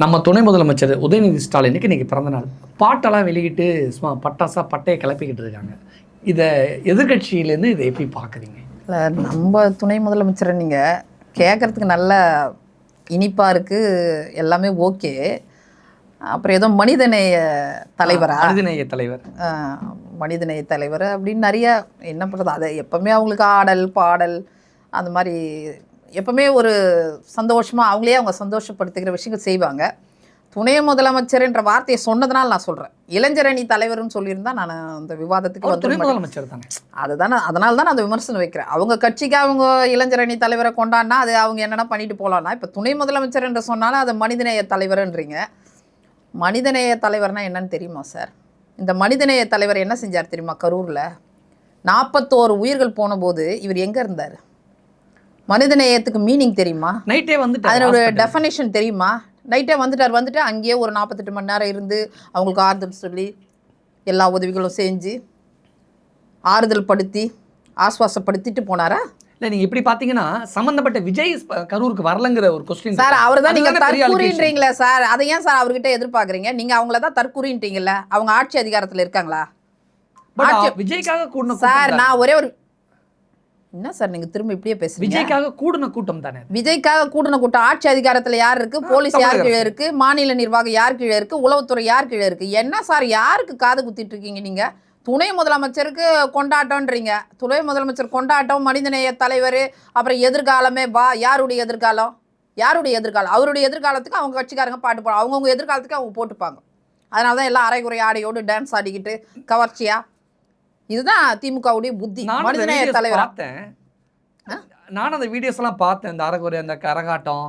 நம்ம துணை முதலமைச்சர் உதயநிதி ஸ்டாலினுக்கு இன்றைக்கி பிறந்தநாள். பாட்டெல்லாம் வெளியிட்டு சும்மா பட்டாசாக பட்டையை கிளப்பிக்கிட்டு இருக்காங்க. இதை எதிர்கட்சியிலேருந்து இதை எப்படி பார்க்குறீங்க? இல்லை, நம்ம துணை முதலமைச்சரை நீங்கள் கேட்குறதுக்கு நல்ல இனிப்பாக இருக்குது, எல்லாமே ஓகே. அப்புறம் ஏதோ மனிதநேய தலைவரா, மனிதநேய தலைவர், மனிதநேய தலைவர் அப்படின்னு நிறைய என்ன பண்ணுறது. அதை எப்போவுமே அவங்களுக்கு ஆடல் பாடல் அந்த மாதிரி எப்போவுமே ஒரு சந்தோஷமாக அவங்க சந்தோஷப்படுத்துகிற விஷயங்கள் செய்வாங்க. துணை முதலமைச்சர்ன்ற வார்த்தையை சொன்னதுனால நான் சொல்கிறேன். இளைஞரணி தலைவர்னு சொல்லியிருந்தா நான் அந்த விவாதத்துக்கு துணை முதலமைச்சர் தானே. அதுதானே, அதனால தான் நான் அந்த விமர்சனம் வைக்கிறேன். அவங்க கட்சிக்கு அவங்க இளைஞரணி தலைவரை கொண்டாடினா அது அவங்க என்னென்னா பண்ணிட்டு போகலான்னா, இப்போ துணை முதலமைச்சர் என்று சொன்னாலும் அது மனிதநேய தலைவர்ன்றீங்க. மனிதநேய தலைவர்னால் என்னன்னு தெரியுமா சார்? இந்த மனிதநேய தலைவர் என்ன செஞ்சார் தெரியுமா? கரூரில் 41 உயிர்கள் போன போது இவர் எங்கே இருந்தார்? மனிதநேயத்துக்கு மீனிங் தெரியுமா? நைட்டே வந்து அதனோட டெஃபனேஷன் தெரியுமா? நைட்டே வந்துட்டு அங்கேயே ஒரு 48 மணி நேரம் இருந்து அவங்களுக்கு ஆறுதல் சொல்லி எல்லா உதவிகளும் செஞ்சு ஆறுதல் படுத்தி ஆஸ்வாசப்படுத்திட்டு போனாரா? இல்லை, நீங்கள் இப்படி பார்த்தீங்கன்னா சம்மந்தப்பட்ட விஜய் கரூருக்கு வரலங்கிற ஒரு கொஸ்டின் சார். அவர் தான் நீங்கள் தற்கூறின்றீங்களே சார். அதை ஏன் சார் அவர்கிட்ட எதிர்பார்க்குறீங்க? நீங்கள் அவங்கள தான் தற்கூறின்றீங்கல்ல. அவங்க ஆட்சி அதிகாரத்தில் இருக்காங்களா? விஜய்க்காக கூடணும் சார். நான் ஒரே ஒரு என்ன சார் நீங்கள் திரும்ப இப்படியே பேசுறீங்க? விஜய்க்காக கூடின கூட்டம் தானே. விஜய்க்காக கூடின கூட்டம். ஆட்சி அதிகாரத்தில் யார் இருக்கு? போலீஸ் யார் கீழே இருக்கு? மாநில நிர்வாகம் யார் கீழே இருக்கு? உளவுத்துறை யார் கீழே இருக்கு? என்ன சார் யாருக்கு காது குத்திட்டு இருக்கீங்க நீங்க? துணை முதலமைச்சருக்கு கொண்டாட்டம்ன்றீங்க. துணை முதலமைச்சர் கொண்டாட்டம், மனிதநேய தலைவர், அப்புறம் எதிர்காலமே வா. யாருடைய எதிர்காலம்? யாருடைய எதிர்காலம்? அவருடைய எதிர்காலத்துக்கு அவங்க கட்சிக்காரங்க பாட்டு போடுவாங்க. அவங்கவுங்க எதிர்காலத்துக்கு அவங்க போட்டுப்பாங்க. அதனால தான் எல்லாம் அரைகுறை ஆடையோடு டான்ஸ் ஆடிக்கிட்டு கவர்ச்சியா. இதுதான் திமுகவுடைய புத்தி. மனிதநேய தலைவர். நான் அந்த வீடியோஸ் எல்லாம் பார்த்தேன். இந்த அரைகுறை, அந்த கரகாட்டம்,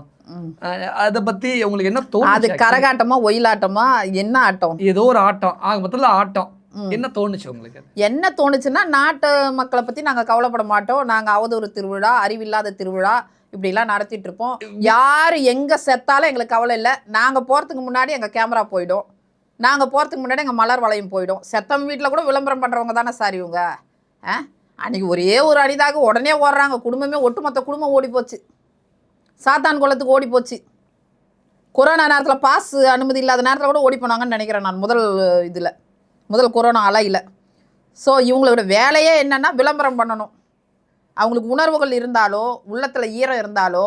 அதை பத்தி உங்களுக்கு என்ன தோணுச்சு? அது கரகாட்டமா ஒயிலாட்டமா என்ன ஆட்டம்? ஏதோ ஒரு ஆட்டம். மொத்தத்தில் ஆட்டம். என்ன தோணுச்சு உங்களுக்கு? என்ன தோணுச்சுன்னா, நாட்டு மக்களை பற்றி நாங்கள் கவலைப்பட மாட்டோம். நாங்கள் அவதூறு திருவிழா, அறிவில்லாத திருவிழா இப்படிலாம் நடத்திட்டு இருப்போம். யார் எங்கே செத்தாலும் எங்களுக்கு கவலை இல்லை. நாங்கள் போகிறதுக்கு முன்னாடி எங்கள் கேமரா போயிடும். நாங்கள் போகிறதுக்கு முன்னாடி எங்கள் மலர் வளையம் போயிடும். செத்தம் வீட்டில் கூட விளம்பரம் பண்ணுறவங்க தானே சார் இவங்க. அன்றைக்கி ஒரே ஒரு அரிதாக உடனே ஓடுறாங்க. குடும்பமே, ஒட்டுமொத்த குடும்பம் ஓடி போச்சு. சாத்தான் குளத்துக்கு ஓடி போச்சு. கொரோனா நேரத்தில் பாஸ் அனுமதி இல்லாத நேரத்தில் கூட ஓடி போனாங்கன்னு நினைக்கிறேன் நான். முதல் கொரோனா அலையில். ஸோ இவங்களோட வேலையே என்னென்னா விளம்பரம் பண்ணணும். அவங்களுக்கு உணர்வுகள் இருந்தாலோ உள்ளத்தில் ஈரம் இருந்தாலோ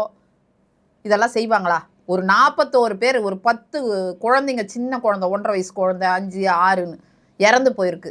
இதெல்லாம் செய்வாங்களா? ஒரு 41 பேர், ஒரு 10 குழந்தைங்க, சின்ன குழந்தை, 1.5 வயசு குழந்தை, 5, 6ன்னு இறந்து போயிருக்கு.